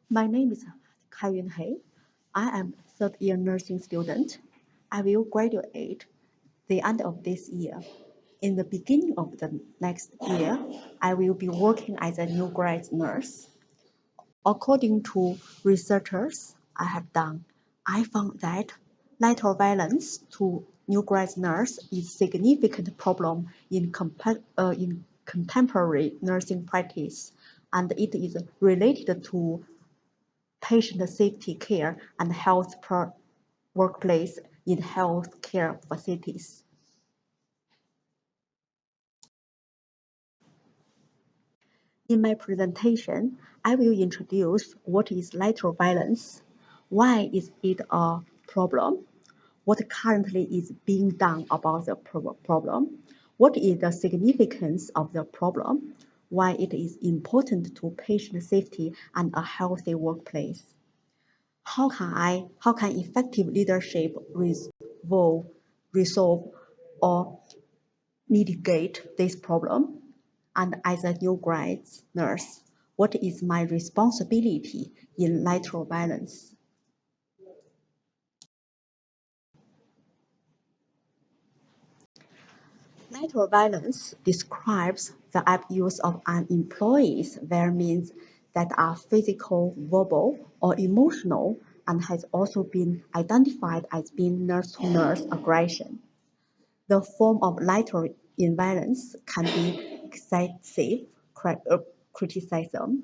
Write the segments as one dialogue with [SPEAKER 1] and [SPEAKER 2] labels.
[SPEAKER 1] My name is Kaiyun He. I am third-year nursing student. I will graduate the end of this year. In the beginning of the next year, I will be working as a new grad nurse. According to researchers I have done, I found that lateral violence to new grad nurse is a significant problem in contemporary nursing practice, and it is related to patient safety care and health workplace in healthcare facilities. In my presentation, I will introduce what is lateral violence, why is it a problem, what currently is being done about the problem, what is the significance of the problem, why it is important to patient safety and a healthy workplace. How can effective leadership resolve or mitigate this problem? And as a new grad nurse, what is my responsibility in lateral violence? Lateral violence describes the abuse of an employee's very means that are physical, verbal, or emotional, and has also been identified as being nurse-to-nurse aggression. The form of lateral violence can be excessive criticism,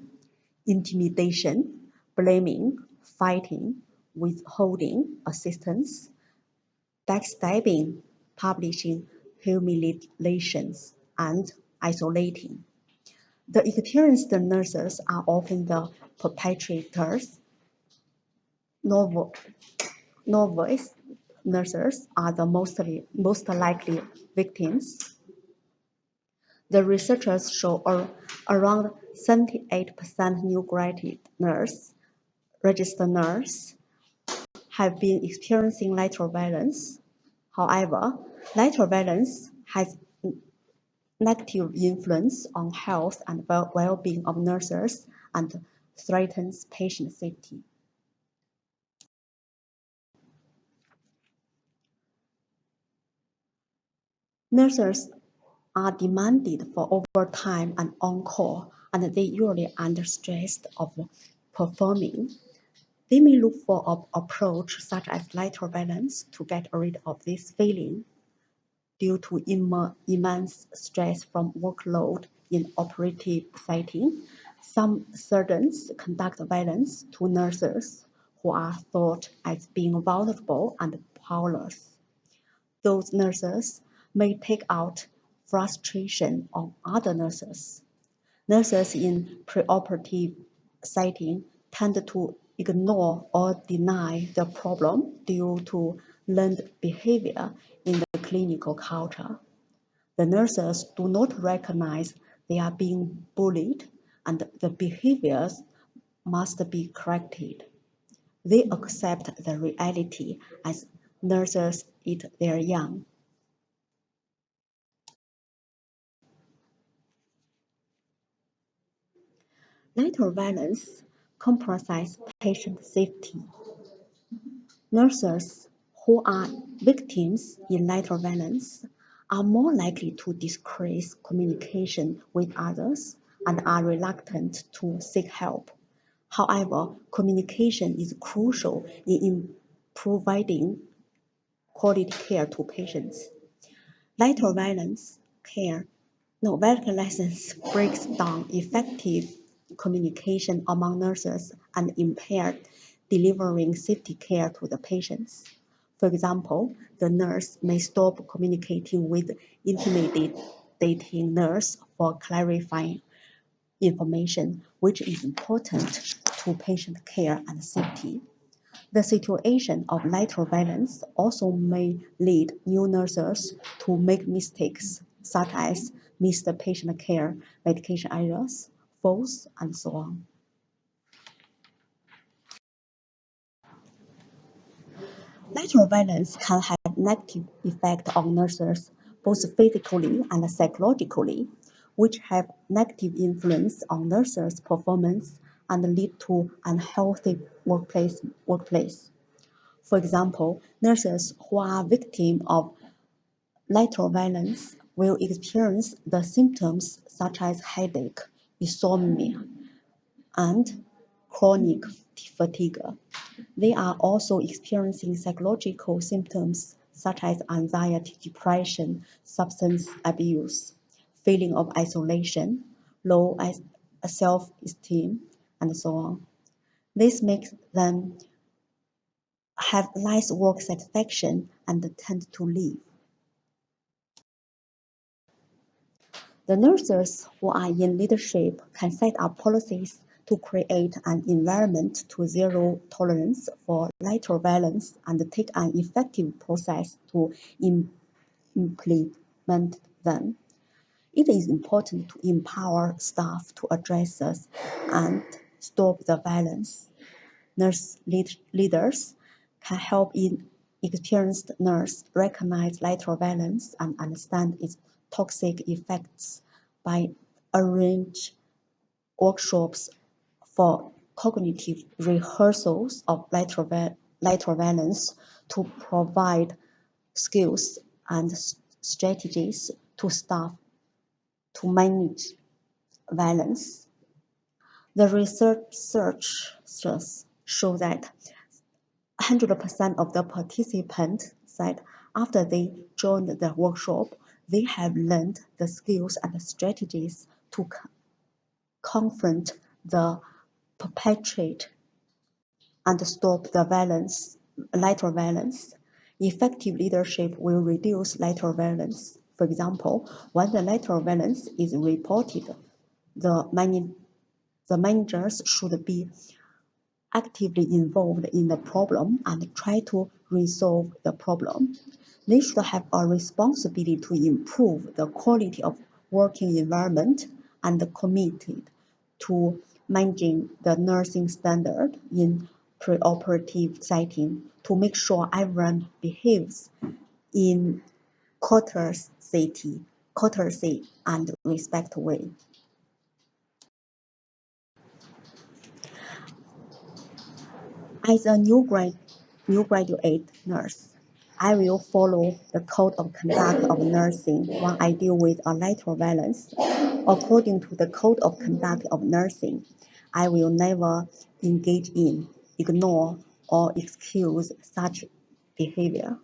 [SPEAKER 1] intimidation, blaming, fighting, withholding assistance, backstabbing, publishing humiliations, and isolating. The experienced nurses are often the perpetrators. Novice nurses are the most likely victims. The researchers show around 78% new graduate registered nurse have been experiencing lateral violence. However, lateral violence has negative influence on health and well-being of nurses and threatens patient safety. Nurses are demanded for overtime and on-call, and they usually under stress of performing. They may look for an approach such as lateral violence to get rid of this feeling. Due to immense stress from workload in operative setting, some surgeons conduct violence to nurses who are thought as being vulnerable and powerless. Those nurses may take out frustration on other nurses. Nurses in preoperative setting tend to ignore or deny the problem due to learned behavior in the clinical culture. The nurses do not recognize they are being bullied and the behaviors must be corrected. They accept the reality as nurses eat their young. Lateral violence compromises patient safety. Nurses who are victims in lateral violence are more likely to decrease communication with others and are reluctant to seek help. However, communication is crucial in providing quality care to patients. Lateral violence care violence breaks down effective communication among nurses and impaired delivering safety care to the patients. For example, the nurse may stop communicating with intimidating nurse for clarifying information, which is important to patient care and safety. The situation of lateral violence also may lead new nurses to make mistakes, such as miss the patient care, medication errors, falls, and so on. Lateral violence can have negative effect on nurses, both physically and psychologically, which have negative influence on nurses' performance and lead to unhealthy workplace. For example, nurses who are victims of lateral violence will experience the symptoms such as headache, insomnia, and chronic fatigue. They are also experiencing psychological symptoms such as anxiety, depression, substance abuse, feeling of isolation, low self-esteem, and so on. This makes them have less work satisfaction and tend to leave. The nurses who are in leadership can set up policies to create an environment to zero tolerance for lateral violence and take an effective process to implement them. It is important to empower staff to address this and stop the violence. Leaders can help experienced nurse recognize lateral violence and understand its toxic effects by arrange workshops for cognitive rehearsals of lateral violence to provide skills and strategies to staff to manage violence. The research show that 100% of the participants said after they joined the workshop, they have learned the skills and strategies to confront the perpetrator and stop the lateral violence. Effective leadership will reduce lateral violence. For example, when the lateral violence is reported, the managers should be actively involved in the problem and try to resolve the problem. They should have a responsibility to improve the quality of working environment and committed to managing the nursing standard in preoperative setting to make sure everyone behaves in courtesy and respect way. As a new graduate nurse, I will follow the code of conduct of nursing when I deal with a lateral violence. According to the code of conduct of nursing, I will never engage in, ignore, or excuse such behavior.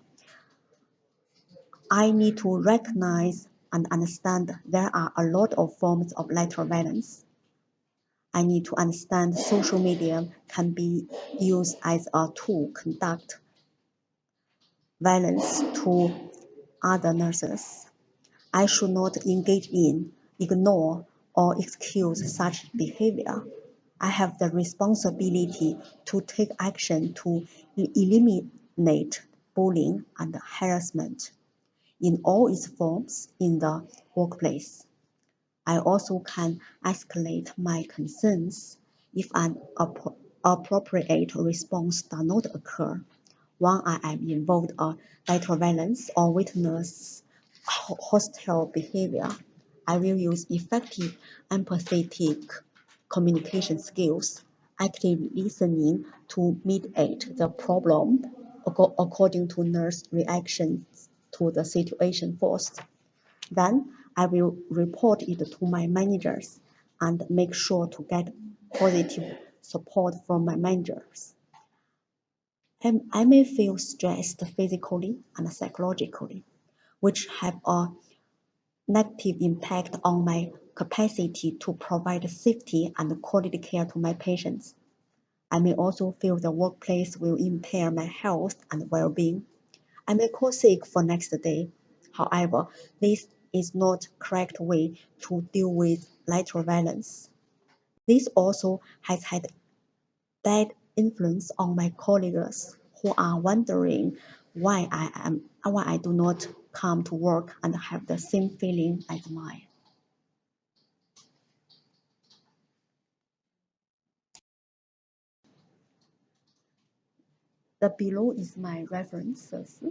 [SPEAKER 1] I need to recognize and understand there are a lot of forms of lateral violence. I need to understand social media can be used as a tool to conduct violence to other nurses. I should not engage in, ignore, or excuse such behavior. I have the responsibility to take action to eliminate bullying and harassment in all its forms in the workplace. I also can escalate my concerns if an appropriate response does not occur. When I am involved in lateral violence or witness hostile behavior, I will use effective empathetic communication skills, active listening to mediate the problem according to nurse reactions to the situation first. Then I will report it to my managers and make sure to get positive support from my managers. I may feel stressed physically and psychologically, which have a negative impact on my capacity to provide safety and quality care to my patients. I may also feel the workplace will impair my health and well-being. I may call sick for next day. However, this is not correct way to deal with lateral violence. This also has had bad influence on my colleagues who are wondering why I do not come to work and have the same feeling as mine. The below is my references.